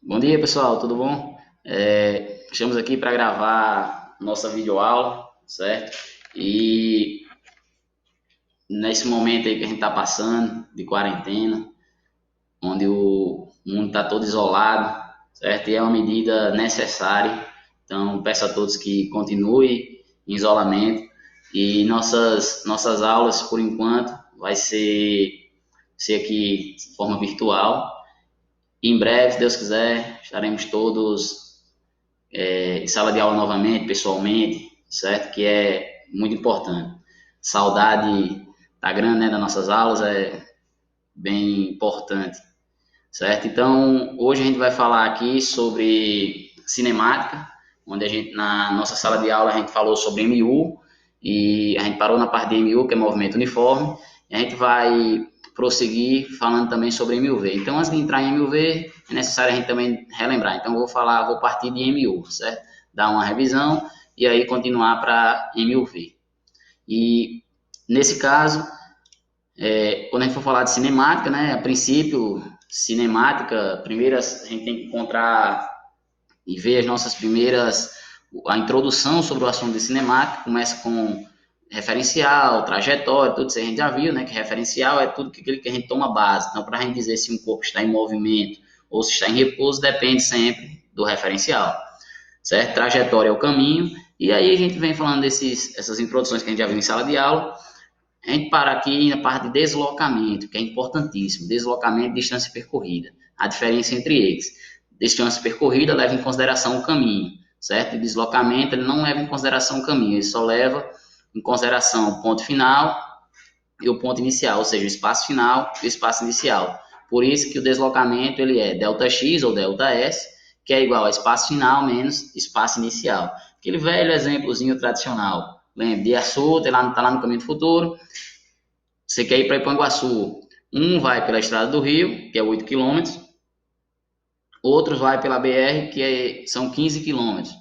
Bom dia, pessoal, tudo bom? Estamos aqui para gravar nossa videoaula, certo? E nesse momento aí que a gente está passando de quarentena, onde o mundo está todo isolado, certo? E é uma medida necessária. Então, peço a todos que continuem em isolamento e nossas aulas, por enquanto, vai ser aqui de forma virtual. E em breve, se Deus quiser, estaremos todos em sala de aula novamente, pessoalmente, certo? Que é muito importante. Saudade tá grande, né, das nossas aulas, é bem importante, certo? Então, hoje a gente vai falar aqui sobre cinemática, onde a gente, na nossa sala de aula, a gente falou sobre MU, e a gente parou na parte de MU, que é movimento uniforme, e a gente vai prosseguir falando também sobre MUV. Então, antes de entrar em MUV, é necessário a gente também relembrar. Então, vou partir de MU, certo? Dar uma revisão e aí continuar para MUV. E nesse caso, quando a gente for falar de cinemática, né, a princípio, cinemática, primeiro a gente tem que encontrar e ver as nossas primeiras, a introdução sobre o assunto de cinemática, começa com referencial, trajetória, tudo isso a gente já viu, né, que referencial é tudo aquilo que a gente toma base. Então, para a gente dizer se um corpo está em movimento ou se está em repouso, depende sempre do referencial, certo? Trajetória é o caminho, e aí a gente vem falando essas introduções que a gente já viu em sala de aula. A gente para aqui na parte de deslocamento, que é importantíssimo. Deslocamento e distância percorrida. A diferença entre eles. Distância percorrida leva em consideração o caminho, certo? E deslocamento ele não leva em consideração o caminho, ele só leva em consideração o ponto final e o ponto inicial, ou seja, o espaço final e o espaço inicial. Por isso que o deslocamento ele é ΔX ou ΔS, que é igual a espaço final menos espaço inicial. Aquele velho exemplozinho tradicional. Lembra, de Açu, tá lá no Caminho do Futuro, você quer ir para Ipanguaçu. Um vai pela Estrada do Rio, que é 8 quilômetros, outros vai pela BR, são 15 quilômetros.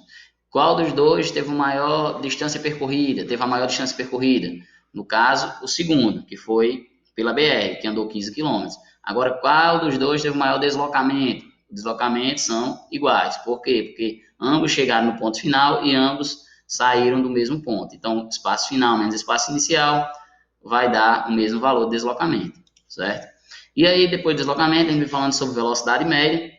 Qual dos dois teve a maior distância percorrida? Teve a maior distância percorrida? No caso, o segundo, que foi pela BR, que andou 15 quilômetros. Agora, qual dos dois teve o maior deslocamento? Os deslocamentos são iguais. Por quê? Porque ambos chegaram no ponto final e ambos saíram do mesmo ponto. Então, espaço final menos espaço inicial vai dar o mesmo valor de deslocamento, certo? E aí, depois do deslocamento, a gente vem falando sobre velocidade média,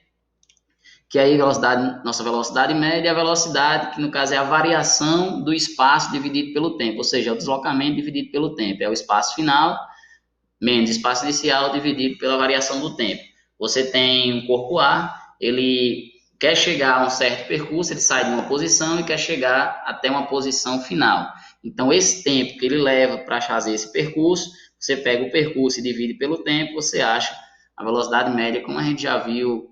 que aí nossa velocidade média é a velocidade, que no caso é a variação do espaço dividido pelo tempo, ou seja, é o deslocamento dividido pelo tempo, é o espaço final menos espaço inicial dividido pela variação do tempo. Você tem um corpo A, ele quer chegar a um certo percurso, ele sai de uma posição e quer chegar até uma posição final. Então, esse tempo que ele leva para fazer esse percurso, você pega o percurso e divide pelo tempo, você acha a velocidade média, como a gente já viu,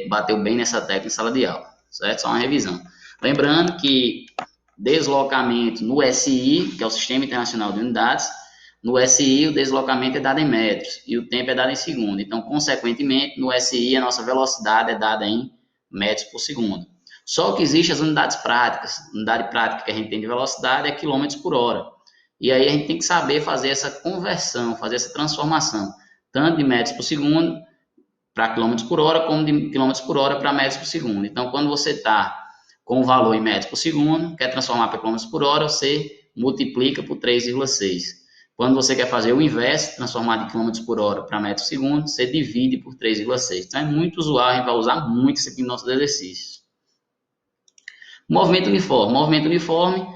bateu bem nessa técnica em sala de aula, certo? Só uma revisão. Lembrando que deslocamento no SI, que é o Sistema Internacional de Unidades, no SI o deslocamento é dado em metros e o tempo é dado em segundo. Então, consequentemente, no SI a nossa velocidade é dada em metros por segundo. Só que existem as unidades práticas. A unidade prática que a gente tem de velocidade é quilômetros por hora. E aí a gente tem que saber fazer essa conversão, fazer essa transformação, tanto de metros por segundo para quilômetros por hora, como de quilômetros por hora para metros por segundo. Então, quando você está com o valor em metros por segundo, quer transformar para quilômetros por hora, você multiplica por 3,6. Quando você quer fazer o inverso, transformar de quilômetros por hora para metros por segundo, você divide por 3,6. Então, é muito usual, a gente vai usar muito isso aqui nos nossos exercícios. Movimento uniforme. Movimento uniforme,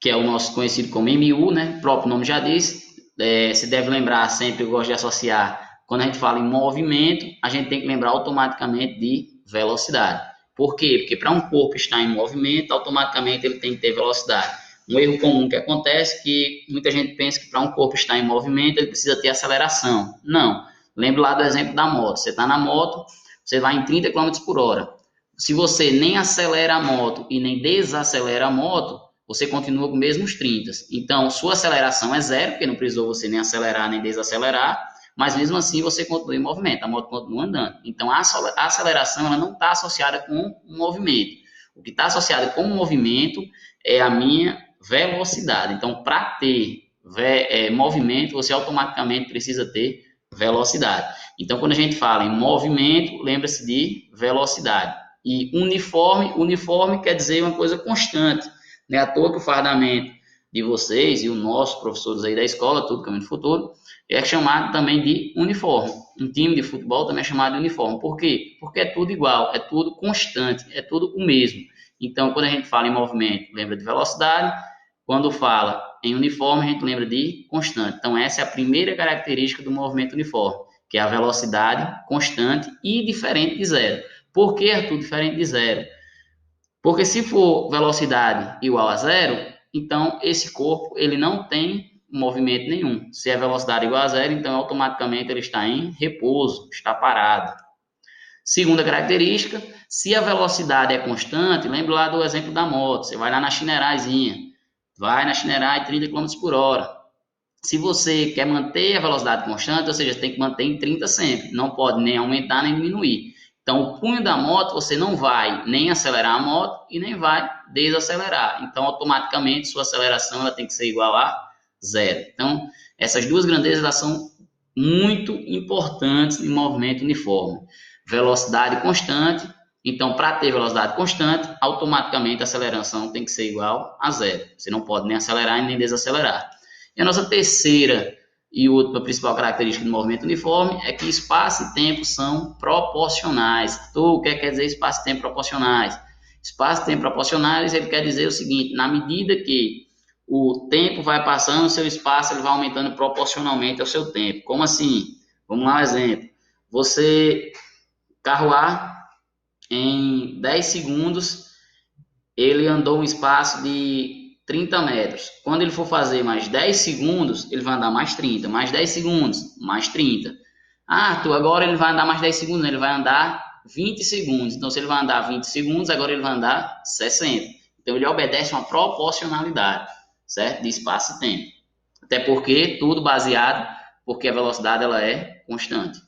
que é o nosso conhecido como MU, né? O próprio nome já diz. Se deve lembrar sempre, eu gosto de associar, quando a gente fala em movimento, a gente tem que lembrar automaticamente de velocidade. Por quê? Porque para um corpo estar em movimento, automaticamente ele tem que ter velocidade. Um erro comum que acontece é que muita gente pensa que para um corpo estar em movimento, ele precisa ter aceleração. Não. Lembre lá do exemplo da moto. Você está na moto, você vai em 30 km por hora. Se você nem acelera a moto e nem desacelera a moto, você continua com os mesmos 30. Então, sua aceleração é zero, porque não precisou você nem acelerar nem desacelerar, mas mesmo assim você continua em movimento, a moto continua andando. Então, a aceleração ela não está associada com o movimento. O que está associado com o movimento é a minha velocidade. Então, para ter movimento, você automaticamente precisa ter velocidade. Então, quando a gente fala em movimento, lembra-se de velocidade. E uniforme quer dizer uma coisa constante. Não é à toa que o fardamento de vocês e os nossos professores aí da escola, tudo Caminho do Futuro, é chamado também de uniforme. Um time de futebol também é chamado de uniforme. Por quê? Porque é tudo igual, é tudo constante, é tudo o mesmo. Então, quando a gente fala em movimento, lembra de velocidade. Quando fala em uniforme, a gente lembra de constante. Então, essa é a primeira característica do movimento uniforme, que é a velocidade constante e diferente de zero. Por que, Arthur, diferente de zero? Porque se for velocidade igual a zero, então esse corpo ele não tem movimento nenhum. Se é velocidade igual a zero, então automaticamente ele está em repouso, está parado. Segunda característica, se a velocidade é constante, lembra lá do exemplo da moto, você vai lá na Shineraizinha, vai na Shinerai 30 km por hora. Se você quer manter a velocidade constante, ou seja, tem que manter em 30 sempre, não pode nem aumentar nem diminuir. Então, o punho da moto, você não vai nem acelerar a moto e nem vai desacelerar. Então, automaticamente, sua aceleração ela tem que ser igual a zero. Então, essas duas grandezas elas são muito importantes em movimento uniforme. Velocidade constante. Então, para ter velocidade constante, automaticamente a aceleração tem que ser igual a zero. Você não pode nem acelerar nem desacelerar. E a nossa terceira e última principal característica do movimento uniforme é que espaço e tempo são proporcionais. O que quer dizer espaço e tempo proporcionais? Espaço e tempo proporcionais, ele quer dizer o seguinte, na medida que o tempo vai passando, o seu espaço ele vai aumentando proporcionalmente ao seu tempo. Como assim? Vamos lá um exemplo. Você, carro A, em 10 segundos, ele andou um espaço de 30 metros. Quando ele for fazer mais 10 segundos, ele vai andar mais 30. Mais 10 segundos, mais 30. Ah, Arthur, agora ele vai andar mais 10 segundos, ele vai andar 20 segundos. Então, se ele vai andar 20 segundos, agora ele vai andar 60. Então, ele obedece uma proporcionalidade, certo? De espaço e tempo. Até porque tudo baseado, porque a velocidade ela é constante.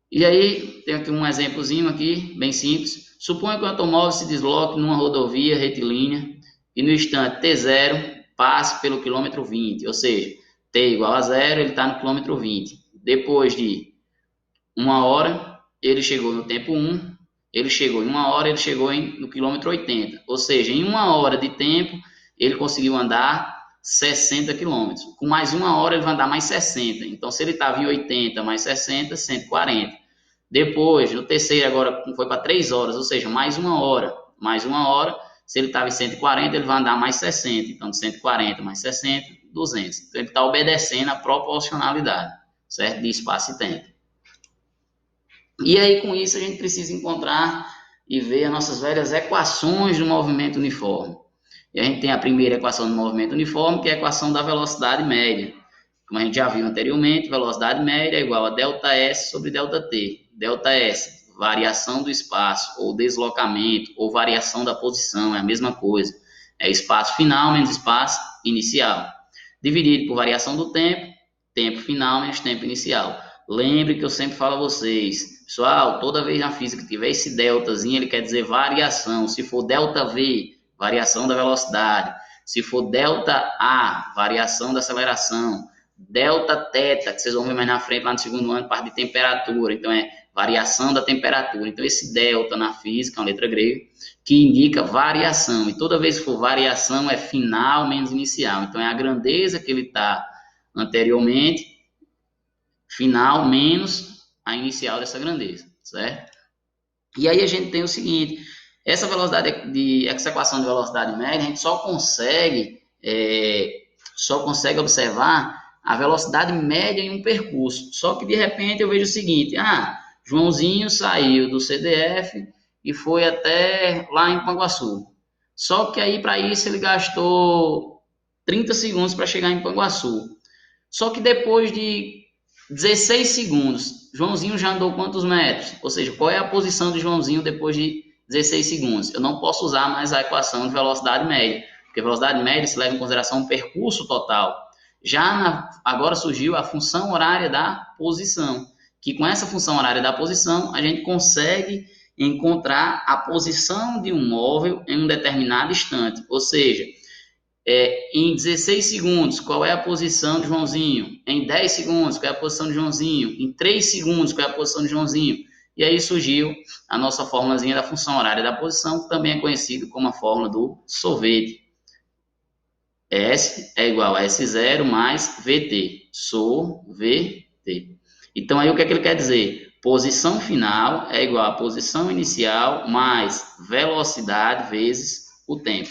E aí, tem aqui um exemplozinho aqui, bem simples. Suponha que o automóvel se desloque numa rodovia retilínea e no instante T0 passe pelo quilômetro 20, ou seja, T igual a zero, ele está no quilômetro 20. Depois de uma hora, ele chegou no tempo 1, ele chegou em uma hora, ele chegou no quilômetro 80. Ou seja, em uma hora de tempo, ele conseguiu andar 60 quilômetros. Com mais uma hora, ele vai andar mais 60. Então, se ele estava em 80 mais 60, 140. Depois, no terceiro, agora foi para 3 horas, ou seja, mais uma hora. Mais uma hora, se ele estava em 140, ele vai andar mais 60. Então, de 140 mais 60, 200. Então, ele está obedecendo a proporcionalidade, certo? De espaço e tempo. E aí, com isso, a gente precisa encontrar e ver as nossas velhas equações do movimento uniforme. E a gente tem a primeira equação do movimento uniforme, que é a equação da velocidade média. Como a gente já viu anteriormente, velocidade média é igual a ΔS sobre ΔT. ΔS, variação do espaço, ou deslocamento, ou variação da posição, é a mesma coisa. É espaço final menos espaço inicial. Dividido por variação do tempo, tempo final menos tempo inicial. Lembre que eu sempre falo a vocês, pessoal, toda vez na física que tiver esse deltazinho, ele quer dizer variação. Se for ΔV, variação da velocidade. Se for ΔA, variação da aceleração. ΔT, que vocês vão ver mais na frente, lá no segundo ano, parte de temperatura. Então, é variação da temperatura. Então, esse delta na física, é uma letra grega, que indica variação. E toda vez que for variação, é final menos inicial. Então, é a grandeza que ele está anteriormente, final menos a inicial dessa grandeza, certo? E aí a gente tem o seguinte, essa equação de velocidade média, a gente só consegue observar a velocidade média em um percurso. Só que de repente eu vejo o seguinte, Joãozinho saiu do CDF e foi até lá em Panguaçu. Só que aí para isso ele gastou 30 segundos para chegar em Panguaçu. Só que depois de 16 segundos, Joãozinho já andou quantos metros? Ou seja, qual é a posição de Joãozinho depois de 16 segundos? Eu não posso usar mais a equação de velocidade média, porque velocidade média se leva em consideração o percurso total. Agora surgiu a função horária da posição, que com essa função horária da posição, a gente consegue encontrar a posição de um móvel em um determinado instante. Ou seja, Em 16 segundos, qual é a posição de Joãozinho? Em 10 segundos, qual é a posição de Joãozinho? Em 3 segundos, qual é a posição de Joãozinho? E aí surgiu a nossa formulazinha da função horária da posição, que também é conhecido como a fórmula do sorvete. S é igual a S0 mais VT, sorvete. Então, aí o que é que ele quer dizer? Posição final é igual a posição inicial mais velocidade vezes o tempo.